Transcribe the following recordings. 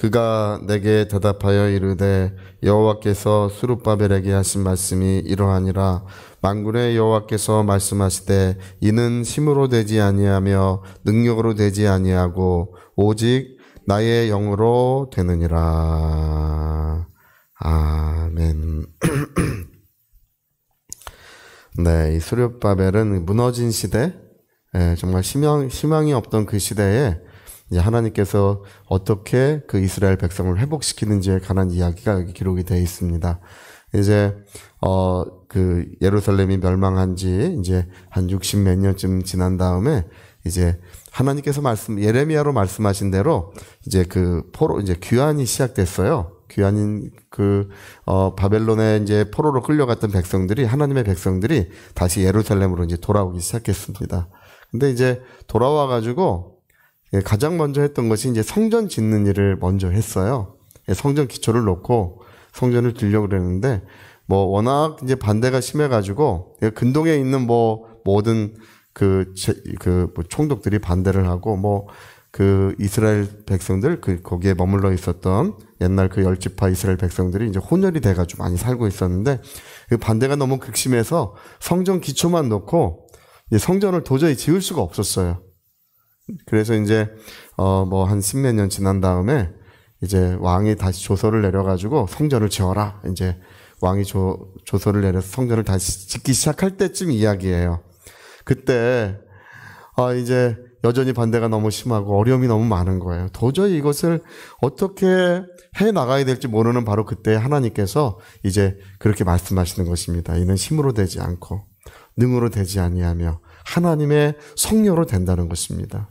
그가 내게 대답하여 이르되 여호와께서 스룹바벨에게 하신 말씀이 이러하니라. 만군의 여호와께서 말씀하시되 이는 힘으로 되지 아니하며 능력으로 되지 아니하고 오직 나의 영으로 되느니라. 아멘. 네, 이 스룹바벨은 무너진 시대, 정말 희망이 없던 그 시대에 이제 하나님께서 어떻게 그 이스라엘 백성을 회복시키는지에 관한 이야기가 여기 기록이 되어 있습니다. 이제 그 예루살렘이 멸망한 지 이제 한 60몇 년쯤 지난 다음에 이제 하나님께서 예레미야로 말씀하신 대로 이제 그 이제 귀환이 시작됐어요. 귀환인 바벨론에 이제 포로로 끌려갔던 백성들이, 하나님의 백성들이 다시 예루살렘으로 이제 돌아오기 시작했습니다. 근데 이제 돌아와가지고 가장 먼저 했던 것이 이제 성전 짓는 일을 먼저 했어요. 성전 기초를 놓고 성전을 들려고 그랬는데, 워낙 이제 반대가 심해가지고, 근동에 있는 모든 총독들이 반대를 하고, 이스라엘 백성들, 거기에 머물러 있었던 옛날 그 10지파 이스라엘 백성들이 이제 혼혈이 돼가지고 많이 살고 있었는데, 그 반대가 너무 극심해서 성전 기초만 놓고, 성전을 도저히 지을 수가 없었어요. 그래서 이제 한 10몇 년 지난 다음에 이제 왕이 다시 조서를 내려가지고 성전을 지어라. 이제 왕이 조서를 내려서 성전을 다시 짓기 시작할 때쯤 이야기예요. 그때 이제 여전히 반대가 너무 심하고 어려움이 너무 많은 거예요. 도저히 이것을 어떻게 해 나가야 될지 모르는 바로 그때 하나님께서 이제 그렇게 말씀하시는 것입니다. 이는 힘으로 되지 않고 능으로 되지 아니하며 하나님의 성령으로 된다는 것입니다.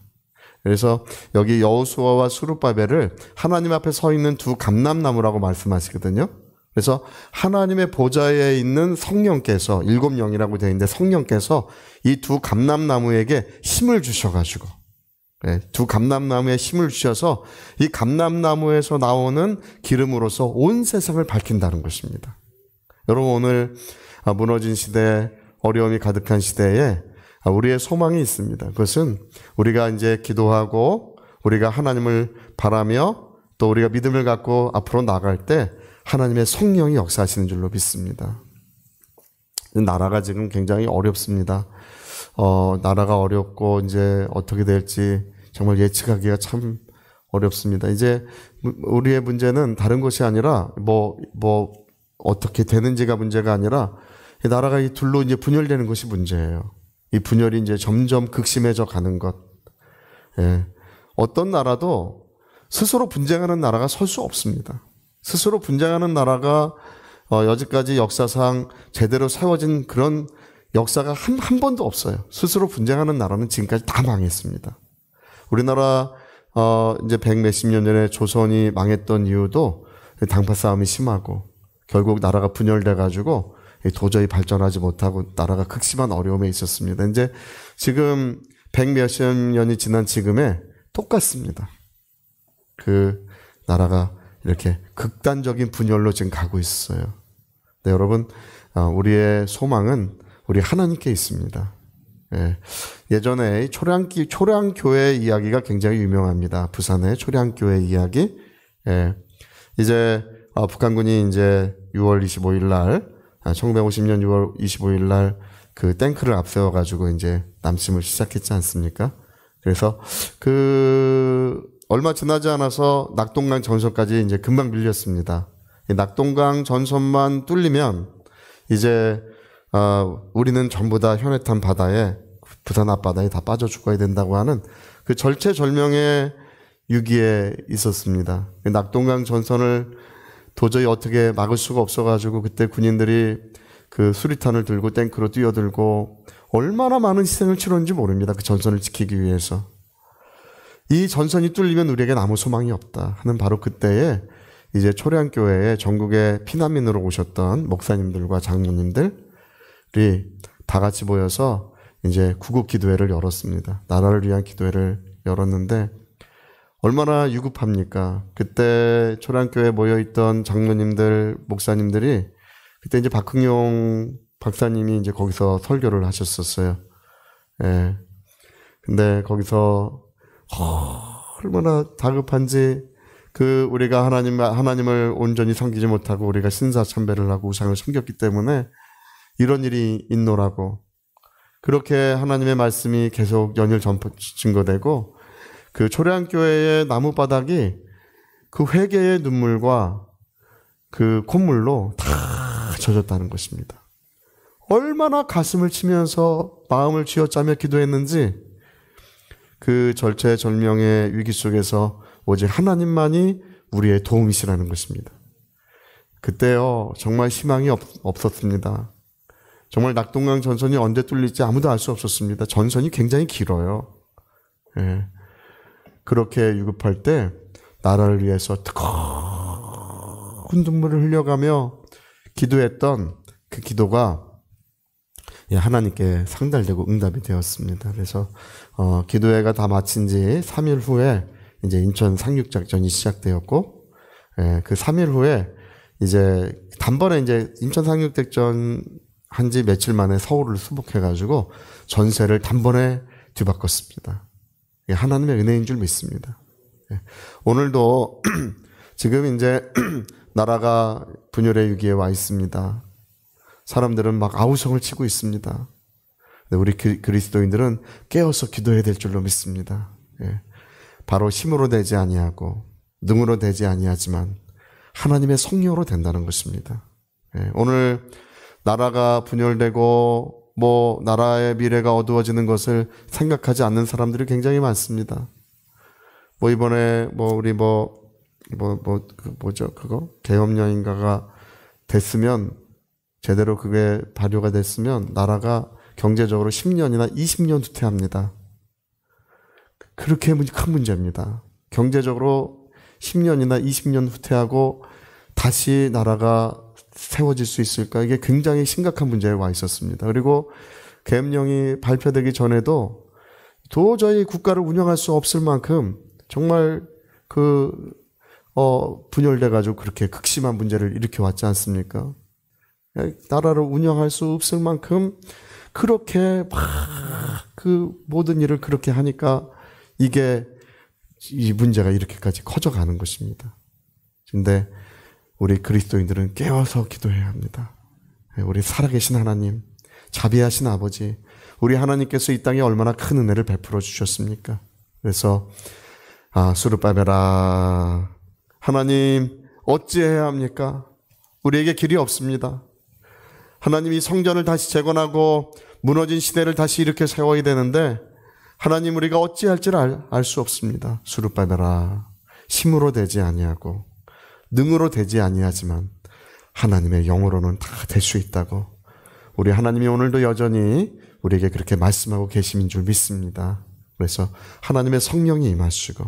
그래서 여기 여호수아와 스룹바벨을 하나님 앞에 서 있는 두 감람나무라고 말씀하시거든요. 그래서 하나님의 보좌에 있는 성령께서, 7영이라고 되어 있는데 성령께서 이 두 감람나무에게 힘을 주셔가지고, 두 감람나무에 힘을 주셔서 이 감람나무에서 나오는 기름으로서 온 세상을 밝힌다는 것입니다. 여러분, 오늘 무너진 시대, 어려움이 가득한 시대에 우리의 소망이 있습니다. 그것은 우리가 이제 기도하고 우리가 하나님을 바라며 또 우리가 믿음을 갖고 앞으로 나갈 때 하나님의 성령이 역사하시는 줄로 믿습니다. 나라가 지금 굉장히 어렵습니다. 나라가 어렵고 이제 어떻게 될지 정말 예측하기가 참 어렵습니다. 이제 우리의 문제는 다른 것이 아니라 어떻게 되는지가 문제가 아니라 이 나라가 이 둘로 이제 분열되는 것이 문제예요. 이 분열이 이제 점점 극심해져 가는 것. 어떤 나라도 스스로 분쟁하는 나라가 설 수 없습니다. 스스로 분쟁하는 나라가 여지까지 역사상 제대로 세워진 그런 역사가 한 번도 없어요. 스스로 분쟁하는 나라는 지금까지 다 망했습니다. 우리나라 이제 100몇십 년 전에 조선이 망했던 이유도 당파 싸움이 심하고 결국 나라가 분열돼 가지고 도저히 발전하지 못하고 나라가 극심한 어려움에 있었습니다. 이제 지금 100몇십 년이 지난 지금에 똑같습니다. 그 나라가 이렇게 극단적인 분열로 지금 가고 있어요. 네, 여러분, 우리의 소망은 우리 하나님께 있습니다. 예전에 초량교회 이야기가 굉장히 유명합니다. 부산의 초량교회 이야기. 이제 북한군이 이제 6월 25일 날 1950년 6월 25일 날 그 탱크를 앞세워가지고 이제 남침을 시작했지 않습니까? 그래서 얼마 지나지 않아서 낙동강 전선까지 이제 금방 밀렸습니다. 이 낙동강 전선만 뚫리면 이제 우리는 전부 다 현해탄 바다에, 부산 앞바다에 다 빠져 죽어야 된다고 하는 그 절체절명의 위기에 있었습니다. 낙동강 전선을 도저히 어떻게 막을 수가 없어가지고 그때 군인들이 그 수리탄을 들고 탱크로 뛰어들고 얼마나 많은 희생을 치렀는지 모릅니다. 그 전선을 지키기 위해서. 이 전선이 뚫리면 우리에게 아무 소망이 없다 하는 바로 그때에 이제 초량교회에 전국에 피난민으로 오셨던 목사님들과 장로님들이 다 같이 모여서 이제 구국 기도회를 열었습니다. 나라를 위한 기도회를 열었는데 얼마나 유급합니까? 그때 초량교회에 모여있던 장로님들, 목사님들이 그때 이제 박흥용 박사님이 이제 거기서 설교를 하셨었어요. 근데 거기서 얼마나 다급한지 우리가 하나님을 온전히 섬기지 못하고 우리가 신사참배를 하고 우상을 섬겼기 때문에 이런 일이 있노라고. 그렇게 하나님의 말씀이 계속 연일 증거되고 그 초래한교회의 나무바닥이 그 회개의 눈물과 그 콧물로 다 젖었다는 것입니다. 얼마나 가슴을 치면서 마음을 쥐어짜며 기도했는지 그 절체절명의 위기 속에서 오직 하나님만이 우리의 도움이시라는 것입니다. 그때요 정말 희망이 없었습니다. 정말 낙동강 전선이 언제 뚫릴지 아무도 알 수 없었습니다. 전선이 굉장히 길어요. 예. 그렇게 유급할 때 나라를 위해서 뜨거운 눈물을 흘려가며 기도했던 그 기도가 하나님께 상달되고 응답이 되었습니다. 그래서 기도회가 다 마친 지 3일 후에 이제 인천 상륙작전이 시작되었고, 그 3일 후에 이제 단번에 이제 인천 상륙작전 한 지 며칠 만에 서울을 수복해가지고 전세를 단번에 뒤바꿨습니다. 하나님의 은혜인 줄 믿습니다. 오늘도 지금 이제 나라가 분열의 위기에 와 있습니다. 사람들은 막 아우성을 치고 있습니다. 우리 그리스도인들은 깨어서 기도해야 될 줄로 믿습니다. 바로 힘으로 되지 아니하고 능으로 되지 아니하지만 하나님의 성령으로 된다는 것입니다. 오늘 나라가 분열되고 나라의 미래가 어두워지는 것을 생각하지 않는 사람들이 굉장히 많습니다. 이번에 우리 계엄령인가가 됐으면 제대로 그게 발효가 됐으면 나라가 경제적으로 10년이나 20년 후퇴합니다. 그렇게 큰 문제입니다. 경제적으로 10년이나 20년 후퇴하고 다시 나라가 세워질 수 있을까? 이게 굉장히 심각한 문제에 와 있었습니다. 그리고 계엄령이 발표되기 전에도 도저히 국가를 운영할 수 없을 만큼 정말 분열돼가지고 그렇게 극심한 문제를 일으켜왔지 않습니까? 나라를 운영할 수 없을 만큼 그렇게 그 모든 일을 그렇게 하니까 이 문제가 이렇게까지 커져가는 것입니다. 근데 우리 그리스도인들은 깨워서 기도해야 합니다. 우리 살아계신 하나님, 자비하신 아버지, 우리 하나님께서 이 땅에 얼마나 큰 은혜를 베풀어 주셨습니까? 그래서 수르바베라, 하나님 어찌해야 합니까? 우리에게 길이 없습니다. 하나님이 성전을 다시 재건하고 무너진 시대를 다시 이렇게 세워야 되는데 하나님 우리가 어찌할지를 알 수 없습니다. 수르바베라, 힘으로 되지 아니하고 능으로 되지 아니하지만 하나님의 영으로는 다 될 수 있다고 우리 하나님이 오늘도 여전히 우리에게 그렇게 말씀하고 계심인 줄 믿습니다. 그래서 하나님의 성령이 임하시고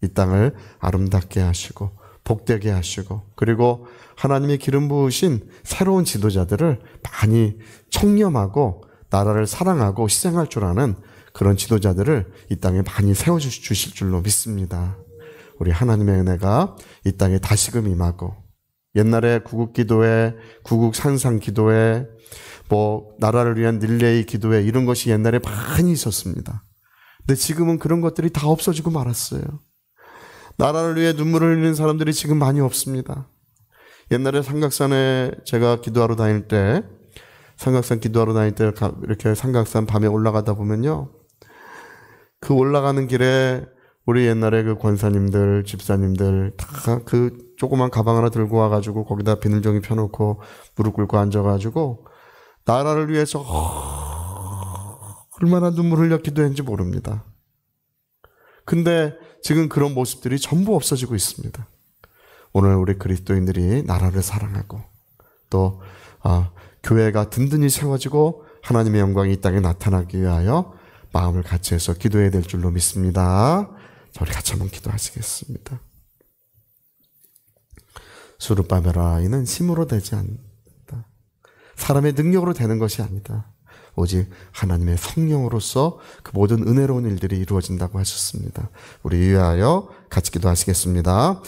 이 땅을 아름답게 하시고 복되게 하시고 그리고 하나님의 기름 부으신 새로운 지도자들을 많이 청렴하고 나라를 사랑하고 희생할 줄 아는 그런 지도자들을 이 땅에 많이 세워주실 줄로 믿습니다. 우리 하나님의 은혜가 이 땅에 다시금 임하고 옛날에 구국기도회, 구국산상기도회, 나라를 위한 릴레이 기도회 이런 것이 옛날에 많이 있었습니다. 근데 지금은 그런 것들이 다 없어지고 말았어요. 나라를 위해 눈물을 흘리는 사람들이 지금 많이 없습니다. 옛날에 삼각산에 제가 기도하러 다닐 때 이렇게 삼각산 밤에 올라가다 보면요. 그 올라가는 길에 우리 옛날에 그 권사님들, 집사님들 다 그 조그만 가방 하나 들고 와가지고 거기다 비닐종이 펴놓고 무릎 꿇고 앉아가지고 나라를 위해서 얼마나 눈물 흘려 기도했는지 모릅니다. 근데 지금 그런 모습들이 전부 없어지고 있습니다. 오늘 우리 그리스도인들이 나라를 사랑하고 또 교회가 든든히 세워지고 하나님의 영광이 이 땅에 나타나기 위하여 마음을 같이 해서 기도해야 될 줄로 믿습니다. 우리 같이 한번 기도하시겠습니다. 수르바베라, 이는 힘으로 되지 않는다. 사람의 능력으로 되는 것이 아니다. 오직 하나님의 성령으로서 그 모든 은혜로운 일들이 이루어진다고 하셨습니다. 우리 위하여 같이 기도하시겠습니다.